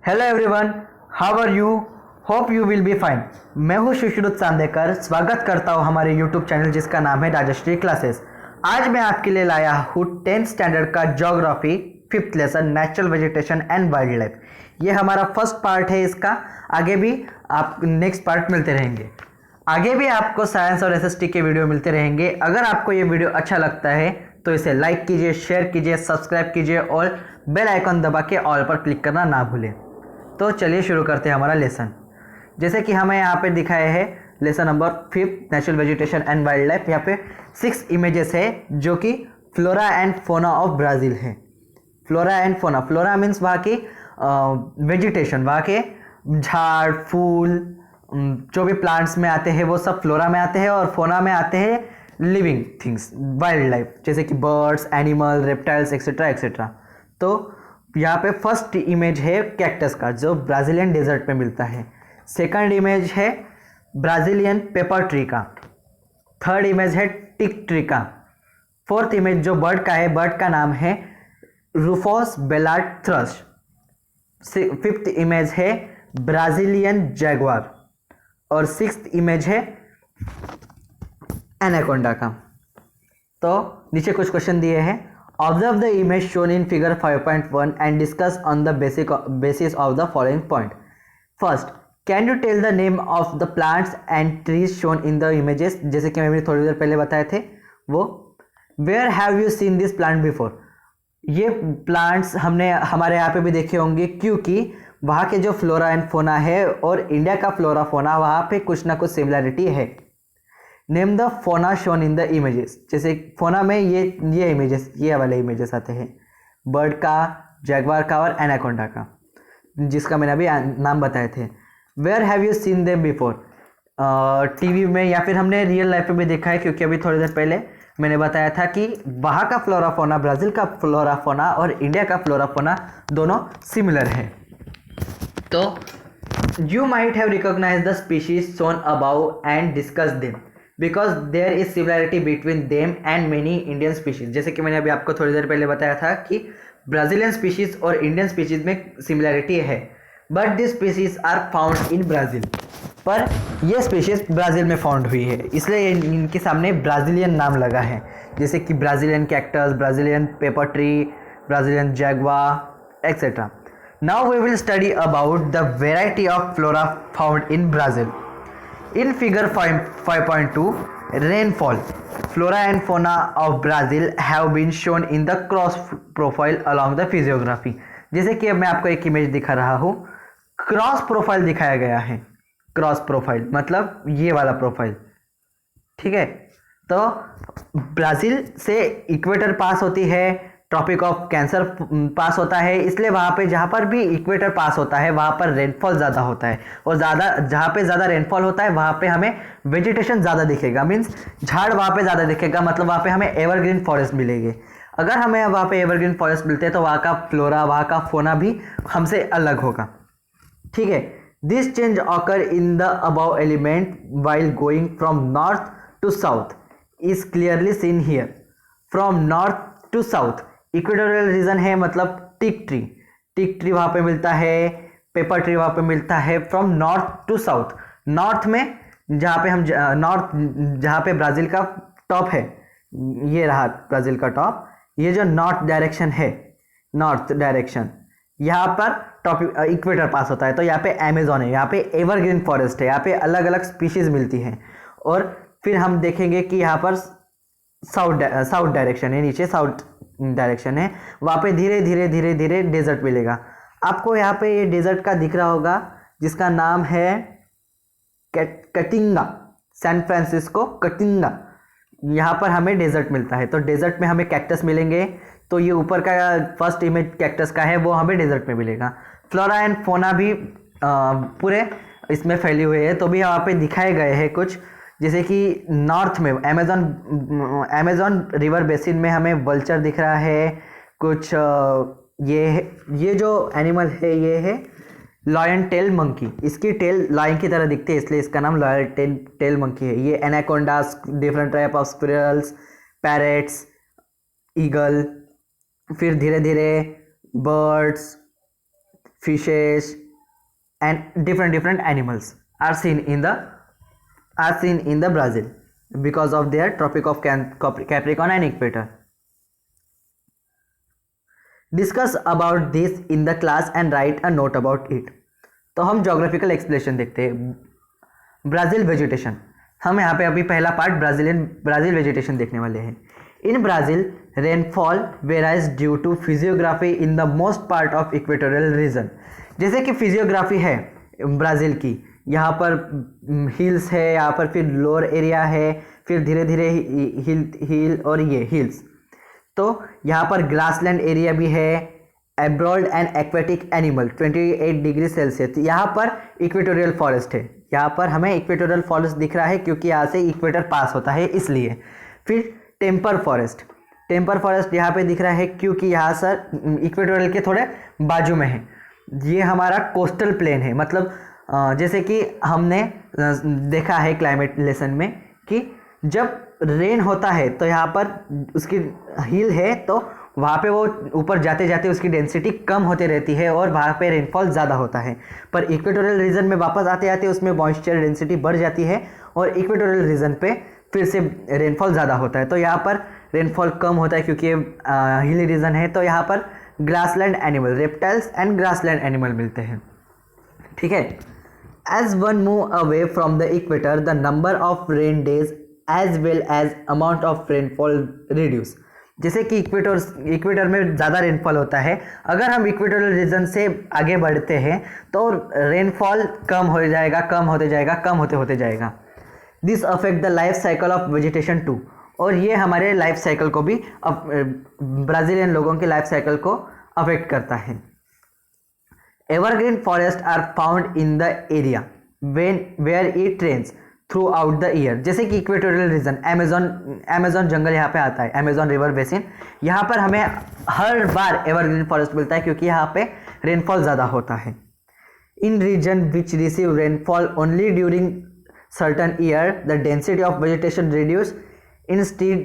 Hello everyone, how are you? Hope you will be fine. मैं हूँ सुश्रुत चांदेकर, स्वागत करता हूँ हमारे यूट्यूब चैनल जिसका नाम है राजश्री क्लासेस। आज मैं आपके लिए लाया हूँ 10th स्टैंडर्ड का geography 5th lesson natural vegetation and wild life. ये हमारा फर्स्ट पार्ट है इसका। आगे भी आप नेक्स्ट पार्ट मिलते रहेंगे। आगे भी आपको साइंस और एसएसटी के वीडियो मिलते रहेंगे। अगर आपको ये वीडियो अच्छा लगता है तो इसे लाइक कीजिए, शेयर कीजिए, सब्सक्राइब कीजिए और बेल आइकन दबा के ऑल पर क्लिक करना ना भूलें। तो चलिए शुरू करते हैं हमारा लेसन। जैसे कि हमें यहाँ पे दिखाए है lesson number 5 natural vegetation and wildlife. यहाँ पे 6 इमेजेस है जो कि flora and fauna of Brazil है। Flora and fauna, flora means वहाँ की वेजिटेशन, वहाँ के झाड़ फूल जो भी प्लांट्स में आते हैं वो सब फ्लोरा में आते हैं, और फोना में आते हैं लिविंग थिंग्स, वाइल्ड लाइफ, जैसे कि birds, animal, reptiles etcetera etcetera. तो यहाँ पे फर्स्ट इमेज है कैक्टस का जो ब्राज़ीलियन डेजर्ट में मिलता है। सेकंड इमेज है ब्राज़ीलियन पेपर ट्री का। थर्ड इमेज है टिक ट्री का। फोर्थ इमेज जो बर्ड का है, बर्ड का नाम है rufous bellied thrush. Fifth image है ब्राज़ीलियन जैगवार और सिक्स्थ इमेज है एनाकोंडा का। तो नीचे कुछ क्वेश्चन दिए हैं। Observe the image shown in figure 5.1 and discuss on the basis of the following point. First, can you tell the name of the plants and trees shown in the images, जैसे कि मैंने थोड़ी देर पहले बताए थे वो। Where have you seen this plant before? ये प्लांट्स हमने हमारे यहाँ पे भी देखे होंगे, क्योंकि वहाँ के जो फ्लोरा एंड फोना है और इंडिया का फ्लोरा फोना, वहाँ पे कुछ ना कुछ सिमिलरिटी है। नेम द फोना शोन इन द इमेजेस, जैसे फोना में ये इमेजेस, ये वाले इमेजेस आते हैं बर्ड का, जैगवार का और एनाकोंडा का, जिसका मैंने अभी नाम बताए थे। Where have you seen them before? TV में या फिर हमने रियल लाइफ में भी देखा है, क्योंकि अभी थोड़ी देर पहले मैंने बताया था कि वहाँ का फ्लोरा फोना, ब्राज़ील का फ्लोरा फोना और इंडिया का फ्लोरा फोना दोनों सिमिलर है। तो you might have recognized the species shown above and discussed them because there is similarity between them and many Indian species। जैसे कि मैंने अभी आपको थोड़ी देर पहले बताया था कि ब्राज़ीलियन स्पीशीज और इंडियन स्पीशीज में सिमिलरिटी है, but this species are found in Brazil. पर ये स्पीशीज ब्राज़ील में फाउंड हुई है, इसलिए इनके सामने ब्राज़ीलियन नाम लगा है, जैसे कि Brazilian cactus, Brazilian pepper tree, Brazilian guava etcetera. Now we will study about the variety of flora found in Brazil. In figure 5.2, rainfall, flora and fauna of Brazil have been shown in the cross profile along the physiography। जैसे कि अब मैं आपको एक image दिखा रहा हूँ, cross profile दिखाया गया है। क्रॉस प्रोफाइल मतलब ये वाला प्रोफाइल, ठीक है। तो ब्राज़ील से इक्वेटर पास होती है, ट्रॉपिक ऑफ कैंसर पास होता है, इसलिए वहाँ पे जहाँ पर भी इक्वेटर पास होता है वहाँ पर रेनफॉल ज़्यादा होता है, और जहाँ पे ज़्यादा रेनफॉल होता है वहाँ पे हमें वेजिटेशन ज़्यादा दिखेगा, मीन्स झाड़ वहाँ पे ज़्यादा दिखेगा, मतलब वहाँ पे हमें एवरग्रीन फॉरेस्ट मिलेंगे। अगर हमें वहाँ पे एवरग्रीन फॉरेस्ट मिलते हैं तो वहाँ का फ्लोरा, वहाँ का फोना भी हमसे अलग होगा, ठीक है। This change occur in the above element while going from north to south is clearly seen here. From north to south equatorial region है, मतलब टिक ट्री वहाँ पे मिलता है, पेपर ट्री वहाँ पे मिलता है। From north to south, north में जहाँ पे हम जहाँ पे ब्राज़ील का टॉप है, ये रहा ब्राज़ील का टॉप, ये जो नॉर्थ डायरेक्शन है, नॉर्थ डायरेक्शन, यहाँ पर टॉप इक्वेटर पास होता है। तो यहाँ पे अमेज़न है, यहाँ पे एवरग्रीन फॉरेस्ट है, यहाँ पे अलग अलग स्पीशीज़ मिलती हैं। और फिर हम देखेंगे कि यहाँ पर साउथ डायरेक्शन है, नीचे साउथ डायरेक्शन है, वहाँ पे धीरे धीरे धीरे धीरे डेजर्ट मिलेगा आपको। यहाँ पे ये डेजर्ट का दिख रहा होगा जिसका नाम है कटिंगा, सैन फ्रांसिस्को कटिंगा। यहाँ पर हमें डेजर्ट मिलता है, तो डेजर्ट में हमें कैक्टस मिलेंगे। तो ये ऊपर का फर्स्ट इमेज कैक्टस का है, वो हमें डेजर्ट में मिलेगा। फ्लोरा एंड फोना भी पूरे इसमें फैली हुई है, तो भी यहाँ पे दिखाए गए हैं कुछ, जैसे कि नॉर्थ में अमेज़न रिवर बेसिन में हमें वल्चर दिख रहा है कुछ। ये जो एनिमल है ये है लॉयन टेल मंकी, इसकी टेल लॉयन की तरह दिखती है इसलिए इसका नाम लॉयन टेल मंकी है। ये anacondas, different type of squirrels, parrots, eagle, फिर धीरे धीरे birds, fishes and different animals are seen in the Brazil because of their Tropic of Capricorn and Equator. Discuss about this in the class and write a note about it. तो हम geographical explanation देखते हैं. Brazil vegetation, हम यहाँ पे अभी पहला part Brazil vegetation देखने वाले हैं. In Brazil rainfall varies due to physiography in the most part of equatorial region. जैसे कि फिजियोग्राफी है ब्राज़ील की, यहाँ पर हिल्स है, यहाँ पर फिर लोअर एरिया है, फिर धीरे धीरे हिल और ये हिल्स. तो यहाँ पर ग्रासलैंड एरिया भी है, एब्रॉल्ड and aquatic animal 28 degree Celsius. यहाँ पर इक्वेटोरियल फॉरेस्ट है, यहाँ पर हमें इक्वेटोरियल फॉरेस्ट दिख रहा है क्योंकि यहाँ से इक्वेटर पास होता है इसलिए. फिर टेम्पर फॉरेस्ट यहाँ पे दिख रहा है क्योंकि यहाँ सर इक्वेटोरियल के थोड़े बाजू में है. ये हमारा कोस्टल प्लेन है, मतलब जैसे कि हमने देखा है क्लाइमेट लेसन में कि जब रेन होता है तो यहाँ पर उसकी हिल है तो वहाँ पे वो ऊपर जाते जाते उसकी डेंसिटी कम होती रहती है और वहाँ पे रेनफॉल ज़्यादा होता है. पर इक्वेटोरियल रीजन में वापस आते आते उसमें मॉइस्चर डेंसिटी बढ़ जाती है और इक्वेटोरियल रीजन पे फिर से रेनफॉल ज़्यादा होता है. तो यहाँ पर रेनफॉल कम होता है क्योंकि हिली रीजन है. तो यहाँ पर grassland animal, reptiles and grassland animal मिलते हैं. ठीक है. As one move away from the equator the number of rain days as well as amount of rainfall reduce. जैसे कि इक्वेटर में ज़्यादा रेनफॉल होता है, अगर हम इक्वेटोरियल रीजन से आगे बढ़ते हैं तो रेनफॉल कम हो जाएगा, कम होते जाएगा. This affect the life cycle of vegetation too. और ये हमारे लाइफ साइकिल को भी, ब्राज़ीलियन लोगों के लाइफ साइकिल को अफेक्ट करता है. Evergreen forest are found in the area where it rains throughout the year. जैसे कि इक्वेटोरियल रीजन, अमेजोन जंगल यहाँ पे आता है, अमेजोन रिवर बेसिन, यहाँ पर हमें हर बार एवरग्रीन फॉरेस्ट मिलता है क्योंकि यहाँ पे रेनफॉल ज़्यादा होता है. In region which receive rainfall only during certain year the density of vegetation reduce. Instead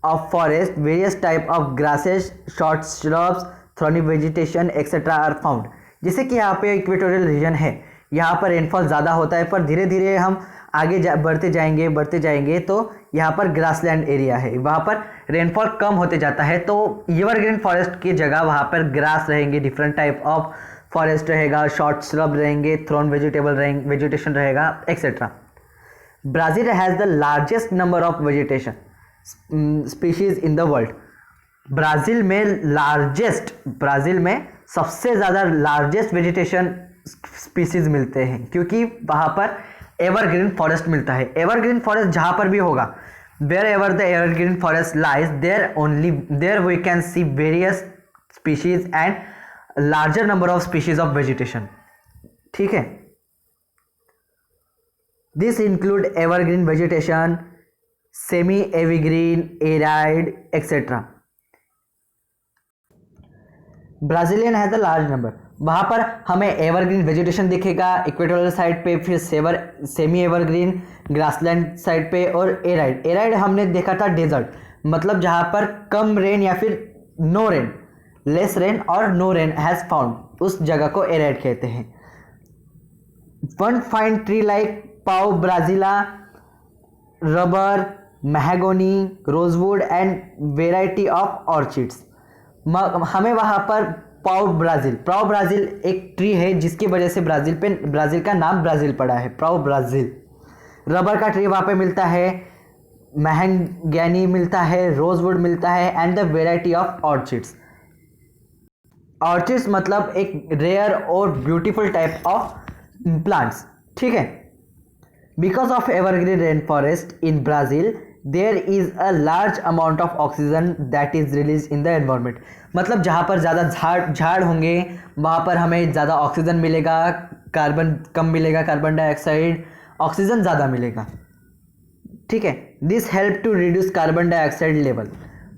of forest various type of grasses, short shrubs, thorny vegetation etc are found. जैसे कि यहाँ पे इक्वेटोरियल रीजन है, यहाँ पर रेनफॉल ज़्यादा होता है पर धीरे धीरे हम आगे बढ़ते जाएंगे तो यहाँ पर ग्रासलैंड एरिया है, वहाँ पर रेनफॉल कम होते जाता है. तो एवरग्रीन फॉरेस्ट की जगह वहाँ पर ग्रास रहेंगे, डिफरेंट टाइप ऑफ फॉरेस्ट रहेगा, शॉर्ट श्रब रहेंगे, थ्रोन वेजिटेशन रहेगा etcetera. Brazil has the largest number of vegetation species in the world. Brazil में सबसे ज़्यादा लार्जेस्ट वेजिटेशन स्पीसीज मिलते हैं क्योंकि वहाँ पर एवरग्रीन फॉरेस्ट मिलता है. एवरग्रीन फॉरेस्ट जहाँ पर भी होगा, wherever the evergreen forest lies, there we can see various species and larger number of species of vegetation. ठीक है. This include evergreen vegetation, semi-evergreen, arid, etc. Brazilian has a large number. वहाँ पर हमें evergreen vegetation दिखेगा equatorial side पे, फिर semi evergreen grassland side पे, और एराइड हमने देखा था डेजर्ट, मतलब जहाँ पर कम रेन या फिर नो रेन, लेस रेन और नो रेन हैज़ फाउंड, उस जगह को एराइड कहते हैं. वन फाइन ट्री लाइक पाओ ब्राज़िला, rubber, mahogany, rosewood and variety of orchids. हमें वहाँ पर पाओ ब्राज़ील एक ट्री है जिसकी वजह से ब्राज़ील का नाम ब्राज़ील पड़ा है, पाओ ब्राज़ील. रबर का ट्री वहाँ पे मिलता है, महगनी मिलता है, रोजवुड मिलता है and the variety of orchids. Orchids मतलब एक रेयर और ब्यूटीफुल टाइप ऑफ प्लांट्स. ठीक है. Because of evergreen rainforest in Brazil, there is a large amount of oxygen that is released in the environment. मतलब जहाँ पर ज़्यादा झाड़ होंगे वहाँ पर हमें ज़्यादा ऑक्सीजन मिलेगा, कार्बन कम मिलेगा, कार्बन डाइऑक्साइड, ऑक्सीजन ज़्यादा मिलेगा. ठीक है. This help to reduce carbon dioxide level.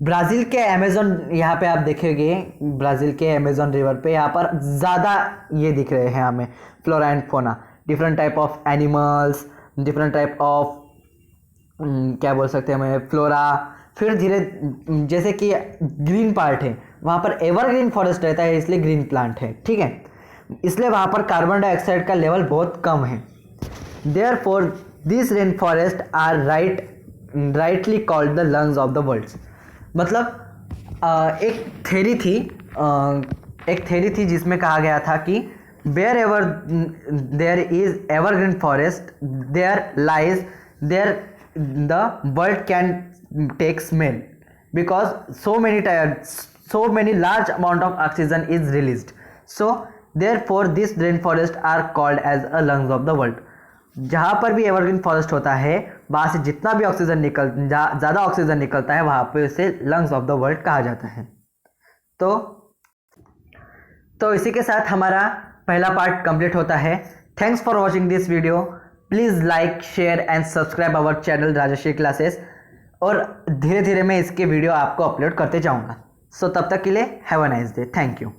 Brazil के अमेजोन, यहाँ पे आप देखेंगे ब्राज़ील के अमेजोन रिवर पे यहाँ पर ज़्यादा ये दिख रहे हैं हमें फ्लोरा एंड फोना, different type of animals, different type of क्या बोल सकते हैं हमें फ्लोरा. फिर धीरे जैसे कि ग्रीन पार्ट है वहाँ पर एवरग्रीन फॉरेस्ट रहता है इसलिए ग्रीन प्लांट है. ठीक है. इसलिए वहाँ पर कार्बन डाइऑक्साइड का लेवल बहुत कम है। Therefore this rain forest are rightly called the lungs of the world. मतलब एक थ्योरी थी जिसमें कहा गया था कि wherever there is evergreen forest there lies there the world can take smell because so many large amount of oxygen is released, so therefore this rainforest are called as a lungs of the world। जहाँ पर भी evergreen forest होता है वहाँ से जितना भी oxygen ज़्यादा ऑक्सीजन निकलता है वहाँ पे उसे लंग्स ऑफ द वर्ल्ड कहा जाता है। तो इसी के साथ हमारा पहला पार्ट कंप्लीट होता है। Thanks for watching this video. Please like share and subscribe our channel Rajshree classes, और धीरे धीरे मैं इसके वीडियो आपको अपलोड करते जाऊंगा। सो तब तक के लिए have a nice day. Thank you.